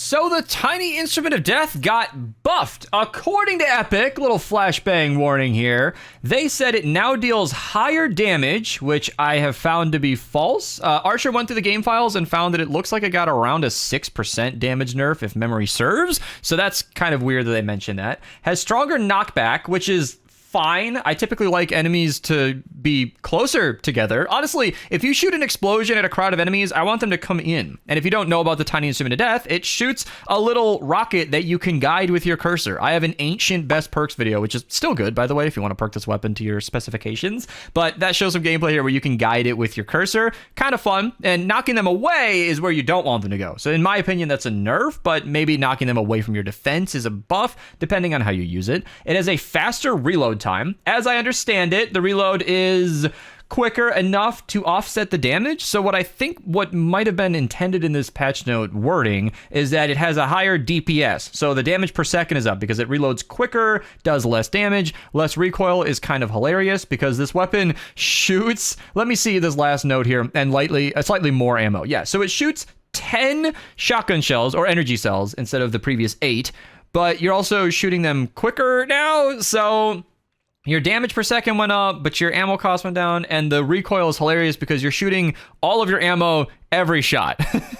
So the tiny instrument of death got buffed. According to Epic, little flashbang warning here, they said it now deals higher damage, which I have found to be false. Archer went through the game files and found that it looks like it got around a 6% damage nerf if memory serves. So that's kind of weird that they mentioned that. Has stronger knockback, which is fine. I typically like enemies to be closer together. Honestly, if you shoot an explosion at a crowd of enemies, I want them to come in. And if you don't know about the tiny instrument of death, it shoots a little rocket that you can guide with your cursor. I have an ancient best perks video, which is still good, by the way, if you want to perk this weapon to your specifications. But that shows some gameplay here where you can guide it with your cursor. Kind of fun. And knocking them away is where you don't want them to go. So in my opinion, that's a nerf, but maybe knocking them away from your defense is a buff, depending on how you use it. It has a faster reload time. As I understand it, the reload is quicker enough to offset the damage. So what might have been intended in this patch note wording is that it has a higher DPS. So the damage per second is up because it reloads quicker, does less damage. Less recoil is kind of hilarious because this weapon shoots, let me see this last note here, and slightly more ammo. Yeah, so it shoots 10 shotgun shells or energy cells instead of the previous 8, but you're also shooting them quicker now. So your damage per second went up, but your ammo cost went down, and the recoil is hilarious because you're shooting all of your ammo every shot.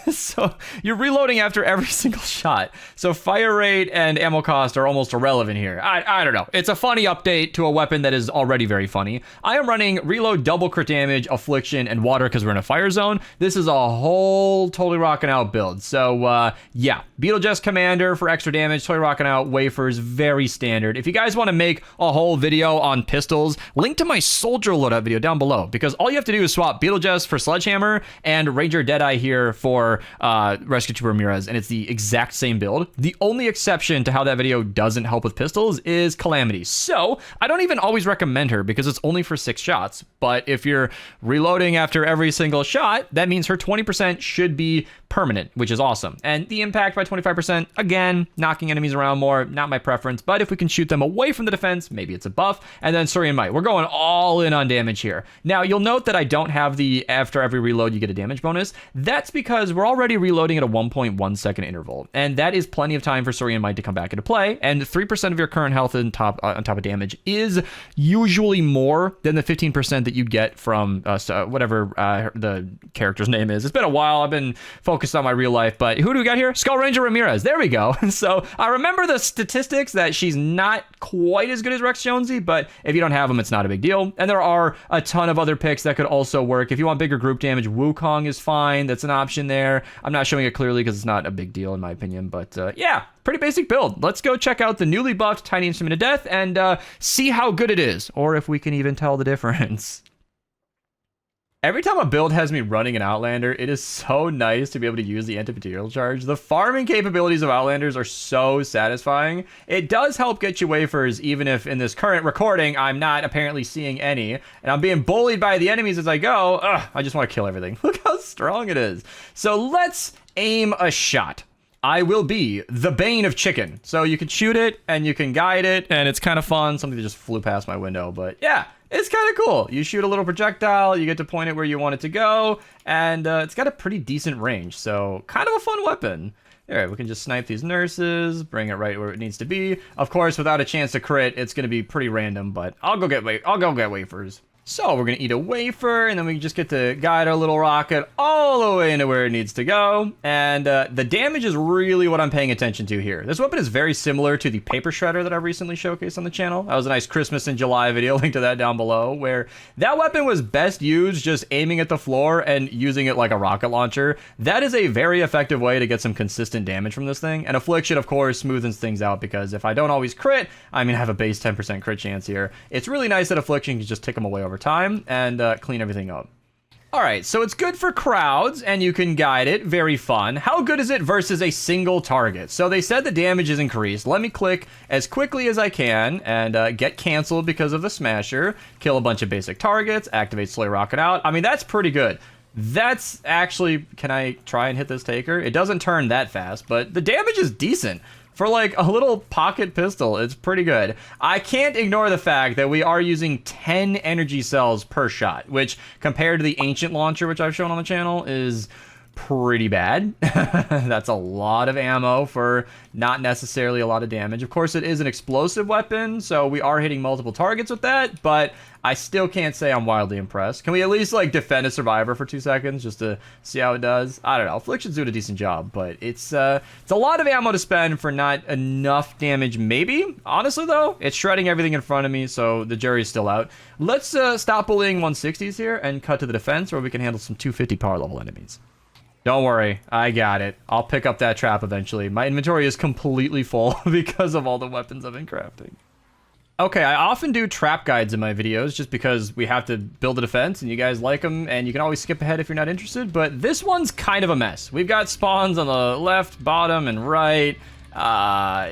So you're reloading after every single shot. So fire rate and ammo cost are almost irrelevant here. I don't know. It's a funny update to a weapon that is already very funny. I am running reload, double crit damage, affliction, and water because we're in a fire zone. This is a whole totally rocking out build. So yeah, Beetlejuice Commander for extra damage, totally rocking out, wafers, very standard. If you guys want to make a whole video on pistols, link to my soldier loadout video down below, because all you have to do is swap Beetlejuice for Sledgehammer and Ranger Deadeye here for Rescue Trooper Ramirez, and it's the exact same build. The only exception to how that video doesn't help with pistols is Calamity. So I don't even always recommend her because it's only for 6 shots. But if you're reloading after every single shot, that means her 20% should be permanent, which is awesome. And the impact by 25%, again, knocking enemies around more, not my preference, but if we can shoot them away from the defense, maybe it's a buff. And then Saurian Might. We're going all in on damage here. Now, you'll note that I don't have the after every reload you get a damage bonus. That's because we're already reloading at a 1.1 second interval, and that is plenty of time for Saurian Might to come back into play, and 3% of your current health on top of damage is usually more than the 15% that you'd get from whatever the character's name is. It's been a while. I've been focused on my real life, but who do we got here? Skull Ranger Ramirez. There we go. So I remember the statistics that she's not quite as good as Rex Jonesy, but if you don't have them, it's not a big deal. And there are a ton of other picks that could also work. If you want bigger group damage, Wukong is fine. That's an option there. I'm not showing it clearly because it's not a big deal in my opinion, but yeah, pretty basic build. Let's go check out the newly buffed Tiny Instrument of Death and see how good it is, or if we can even tell the difference. Every time a build has me running an Outlander, it is so nice to be able to use the anti-material charge. The farming capabilities of Outlanders are so satisfying. It does help get you wafers, even if in this current recording, I'm not apparently seeing any. And I'm being bullied by the enemies as I go. Ugh, I just want to kill everything. Look how strong it is. So let's aim a shot. I will be the Bane of Chicken. So you can shoot it and you can guide it, and it's kind of fun. Something that just flew past my window, but yeah. It's kind of cool. You shoot a little projectile, you get to point it where you want it to go, and it's got a pretty decent range, so kind of a fun weapon. All right, we can just snipe these nurses, bring it right where it needs to be. Of course, without a chance to crit, it's going to be pretty random, but I'll go get wafers. So we're going to eat a wafer, and then we just get to guide our little rocket all the way into where it needs to go. And the damage is really what I'm paying attention to here. This weapon is very similar to the Paper Shredder that I recently showcased on the channel. That was a nice Christmas in July video, link to that down below, where that weapon was best used just aiming at the floor and using it like a rocket launcher. That is a very effective way to get some consistent damage from this thing. And Affliction, of course, smoothens things out because if I don't always crit, I mean, I have a base 10% crit chance here. It's really nice that Affliction can just tick them away over time and clean everything up. All right, so it's good for crowds and you can guide it. Very fun. How good is it versus a single target? So they said the damage is increased. Let me click as quickly as I can and get canceled because of the smasher. Kill a bunch of basic targets. Activate Slay Rocket out. I mean, that's pretty good. That's actually, can I try and hit this taker? It doesn't turn that fast, but the damage is decent. For like a little pocket pistol, it's pretty good. I can't ignore the fact that we are using 10 energy cells per shot, which compared to the ancient launcher, which I've shown on the channel, is pretty bad. That's a lot of ammo for not necessarily a lot of damage. Of course, it is an explosive weapon, so we are hitting multiple targets with that, but I still can't say I'm wildly impressed. Can we at least like defend a survivor for 2 seconds just to see how it does? I don't know. Affliction's doing a decent job, but it's a lot of ammo to spend for not enough damage, maybe. Honestly, though, it's shredding everything in front of me, so the jury's still out. Let's stop bullying 160s here and cut to the defense where we can handle some 250 power level enemies. Don't worry, I got it. I'll pick up that trap eventually. My inventory is completely full because of all the weapons I've been crafting. Okay, I often do trap guides in my videos just because we have to build a defense and you guys like them, and you can always skip ahead if you're not interested, but this one's kind of a mess. We've got spawns on the left, bottom, and right.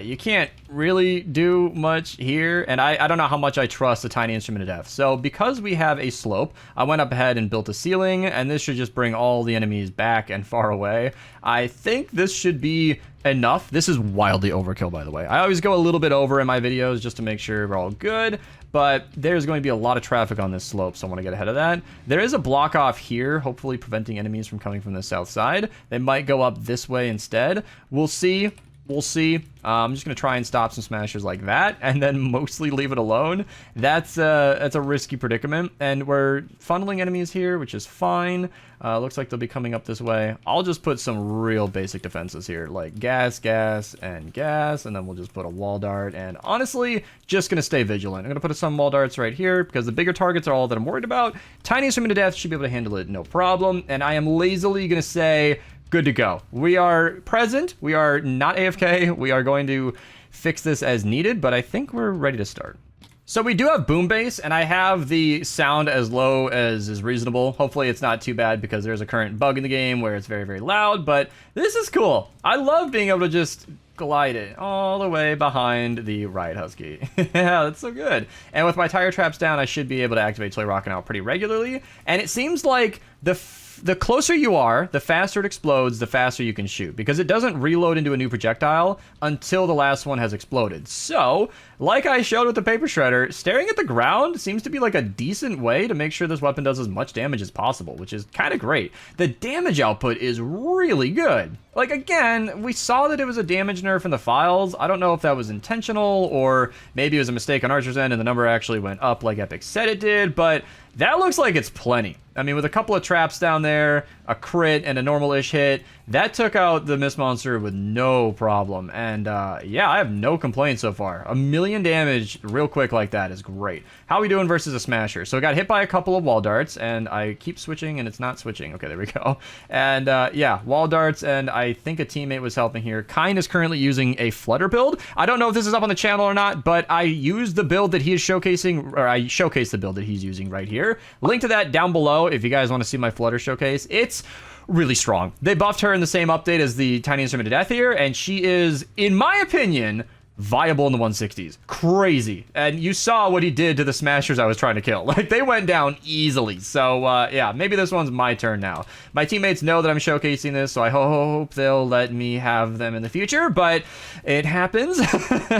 You can't really do much here, and I don't know how much I trust the tiny instrument of death. So because we have a slope, I went up ahead and built a ceiling, and this should just bring all the enemies back and far away. I think this should be enough. This is wildly overkill, by the way. I always go a little bit over in my videos just to make sure we're all good, but there's going to be a lot of traffic on this slope, so I want to get ahead of that. There is a block off here, hopefully preventing enemies from coming from the south side. They might go up this way instead. We'll see. We'll see. I'm just going to try and stop some smashers like that and then mostly leave it alone. That's a risky predicament. And we're funneling enemies here, which is fine. Looks like they'll be coming up this way. I'll just put some real basic defenses here, like gas, gas, and gas. And then we'll just put a wall dart. And honestly, just going to stay vigilant. I'm going to put some wall darts right here because the bigger targets are all that I'm worried about. Tiny instrument of death should be able to handle it, no problem. And I am lazily going to say, good to go. We are present. We are not AFK. We are going to fix this as needed, but I think we're ready to start. So we do have boom bass, and I have the sound as low as is reasonable. Hopefully it's not too bad because there's a current bug in the game where it's very, very loud, but this is cool. I love being able to just glide it all the way behind the Riot Husky. Yeah, that's so good. And with my tire traps down, I should be able to activate Toy Rockin' Out pretty regularly. And it seems like the closer you are, the faster it explodes, the faster you can shoot, because it doesn't reload into a new projectile until the last one has exploded. So, like I showed with the paper shredder, staring at the ground seems to be like a decent way to make sure this weapon does as much damage as possible, which is kind of great. The damage output is really good. Like, again, we saw that it was a damage nerf in the files. I don't know if that was intentional or maybe it was a mistake on Archer's end and the number actually went up like Epic said it did, but that looks like it's plenty. I mean, with a couple of traps down there, a crit, and a normal-ish hit, that took out the Mist Monster with no problem. And, yeah, I have no complaints so far. 1,000,000 damage real quick like that is great. How are we doing versus a Smasher? So I got hit by a couple of wall darts, and I keep switching, and it's not switching. Okay, there we go. And, yeah, wall darts, and I think a teammate was helping here. Kine is currently using a Flutter build. I don't know if this is up on the channel or not, but I used the build that he is showcasing, or I showcased the build that he's using right here. Link to that down below if you guys want to see my Flutter showcase. It's really strong. They buffed her in the same update as the Tiny Instrument of Death here, and she is, in my opinion, viable in the 160s. Crazy. And you saw what he did to the smashers I was trying to kill. Like, they went down easily. So, yeah, maybe this one's my turn now. My teammates know that I'm showcasing this, so I hope they'll let me have them in the future, but it happens.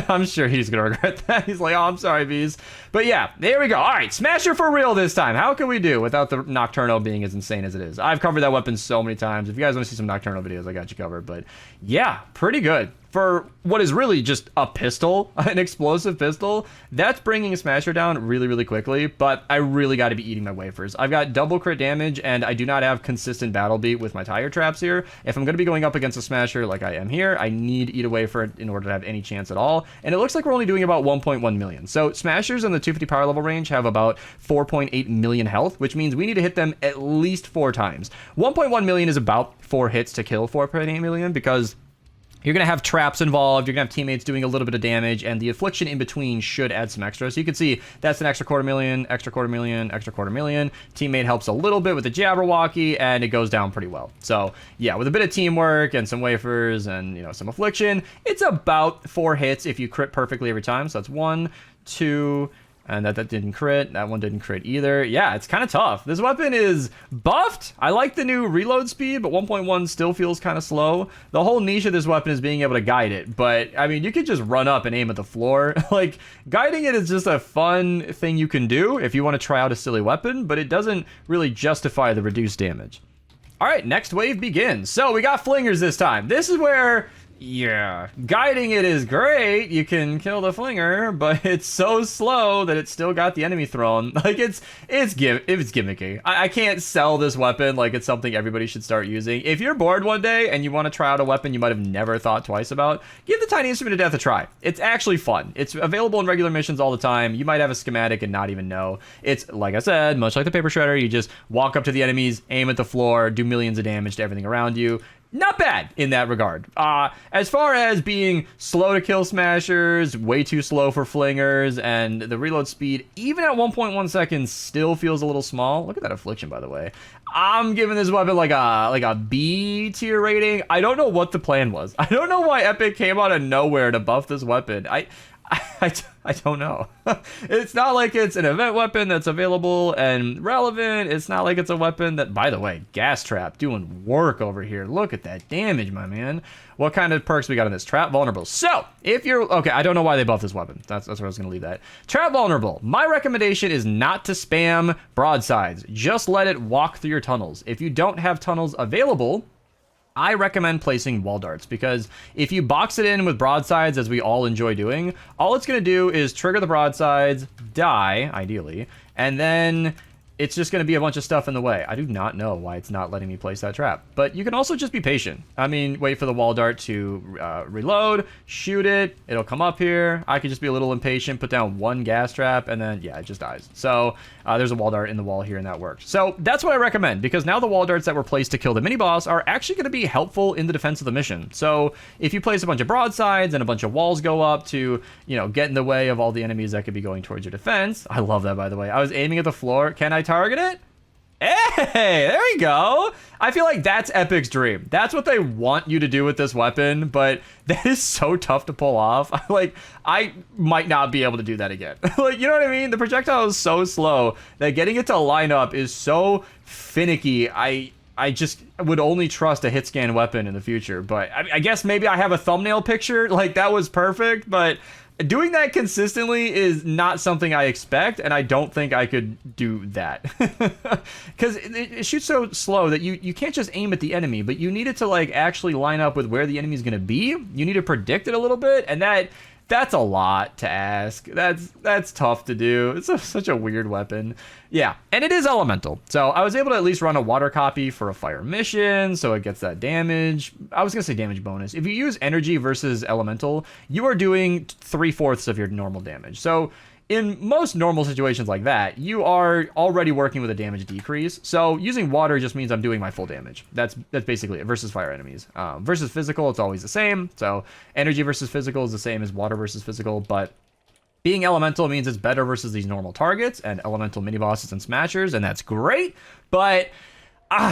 I'm sure he's gonna regret that. He's like, oh, I'm sorry, Bees. But yeah, there we go. All right, Smasher for real this time. How can we do without the Nocturno being as insane as it is? I've covered that weapon so many times. If you guys want to see some Nocturno videos, I got you covered. But yeah, pretty good. For what is really just a pistol, an explosive pistol, that's bringing a Smasher down really, really quickly, but I really got to be eating my wafers. I've got double crit damage, and I do not have consistent battle beat with my tire traps here. If I'm going to be going up against a Smasher like I am here, I need to eat a wafer in order to have any chance at all, and it looks like we're only doing about 1.1 million. So Smashers in the 250 power level range have about 4.8 million health, which means we need to hit them at least 4 times. 1.1 million is about 4 hits to kill 4.8 million, because you're going to have traps involved, you're going to have teammates doing a little bit of damage, and the affliction in between should add some extra. So you can see that's an extra 250,000, extra 250,000, extra 250,000. Teammate helps a little bit with the Jabberwocky, and it goes down pretty well. So yeah, with a bit of teamwork and some wafers and, you know, some affliction, it's about 4 hits if you crit perfectly every time. So that's 1, 2... and that didn't crit. That one didn't crit either. Yeah, it's kind of tough. This weapon is buffed. I like the new reload speed, but 1.1 still feels kind of slow. The whole niche of this weapon is being able to guide it. But, I mean, you could just run up and aim at the floor. Like, guiding it is just a fun thing you can do if you want to try out a silly weapon, but it doesn't really justify the reduced damage. All right, next wave begins. So we got flingers this time. This is where, yeah, guiding it is great. You can kill the flinger, but it's so slow that it's still got the enemy thrown. Like it's gimmicky. I can't sell this weapon like it's something everybody should start using. If you're bored one day and you want to try out a weapon you might have never thought twice about, give the tiny instrument of death a try. It's actually fun. It's available in regular missions all the time. You might have a schematic and not even know. It's, like I said, much like the paper shredder, you just walk up to the enemies, aim at the floor, do millions of damage to everything around you. Not bad in that regard. As far as being slow to kill smashers, way too slow for flingers, and the reload speed, even at 1.1 seconds, still feels a little small. Look at that affliction, by the way. I'm giving this weapon like a B tier rating. I don't know what the plan was. I don't know why Epic came out of nowhere to buff this weapon. I don't know. It's not like it's an event weapon that's available and relevant. It's not like it's a weapon that, by the way, gas trap doing work over here. Look at that damage, my man. What kind of perks we got on this? Trap vulnerable. So if you're, okay, I don't know why they buffed this weapon. That's where I was going to leave that. Trap vulnerable. My recommendation is not to spam broadsides. Just let it walk through your tunnels. If you don't have tunnels available, I recommend placing wall darts, because if you box it in with broadsides, as we all enjoy doing, all it's going to do is trigger the broadsides, die, ideally, and then it's just going to be a bunch of stuff in the way. I do not know why it's not letting me place that trap, but you can also just be patient. I mean, wait for the wall dart to reload, shoot it, it'll come up here. I could just be a little impatient, put down one gas trap, and then, yeah, it just dies. So there's a wall dart in the wall here, and that worked. So that's what I recommend, because now the wall darts that were placed to kill the mini-boss are actually going to be helpful in the defense of the mission. So if you place a bunch of broadsides and a bunch of walls go up to, you know, get in the way of all the enemies that could be going towards your defense. I love that, by the way. I was aiming at the floor. Can I target it? Hey, there you go. I feel like that's Epic's dream. That's what they want you to do with this weapon, but that is so tough to pull off. Like, I might not be able to do that again. Like, you know what I mean? The projectile is so slow that getting it to line up is so finicky. I just would only trust a hit scan weapon in the future, but I guess maybe I have a thumbnail picture. Like, that was perfect, but doing that consistently is not something I expect, and I don't think I could do that. Because it shoots so slow that you can't just aim at the enemy, but you need it to, like, actually line up with where the enemy's going to be. You need to predict it a little bit, and that's a lot to ask. That's tough to do. It's such a weird weapon. Yeah, and it is elemental. So I was able to at least run a water copy for a fire mission, so it gets that damage. I was going to say damage bonus. If you use energy versus elemental, you are doing 3/4 of your normal damage. So in most normal situations like that, you are already working with a damage decrease. So using water just means I'm doing my full damage. That's basically it, versus fire enemies. Versus physical, it's always the same. So energy versus physical is the same as water versus physical, but being elemental means it's better versus these normal targets and elemental mini bosses and smashers, and that's great. But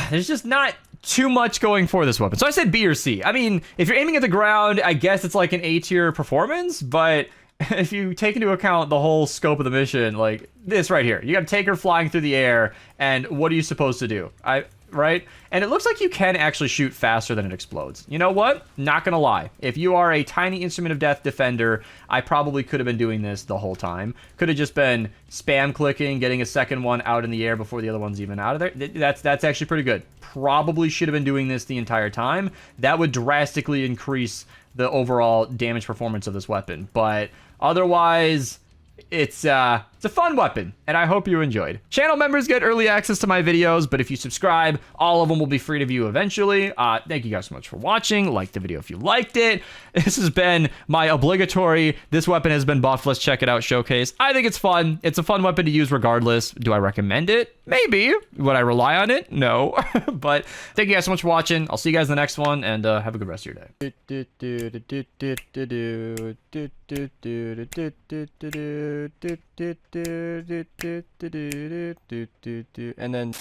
there's just not too much going for this weapon. So I said B or C. I mean, if you're aiming at the ground, I guess it's like an A tier performance, but if you take into account the whole scope of the mission, like this right here, you got to take her flying through the air, and what are you supposed to do? Right? And it looks like you can actually shoot faster than it explodes. You know what? Not gonna lie. If you are a tiny instrument of death defender, I probably could have been doing this the whole time. Could have just been spam clicking, getting a second one out in the air before the other one's even out of there. That's actually pretty good. Probably should have been doing this the entire time. That would drastically increase the overall damage performance of this weapon. But otherwise, it's a fun weapon, and I hope you enjoyed. Channel members get early access to my videos, but if you subscribe, all of them will be free to view eventually. Thank you guys so much for watching. Like the video if you liked it. This has been my obligatory "this weapon has been buffed, let's check it out" showcase. I think it's fun. It's a fun weapon to use regardless. Do I recommend it? Maybe. Would I rely on it? No. But thank you guys so much for watching. I'll see you guys in the next one, and have a good rest of your day. And then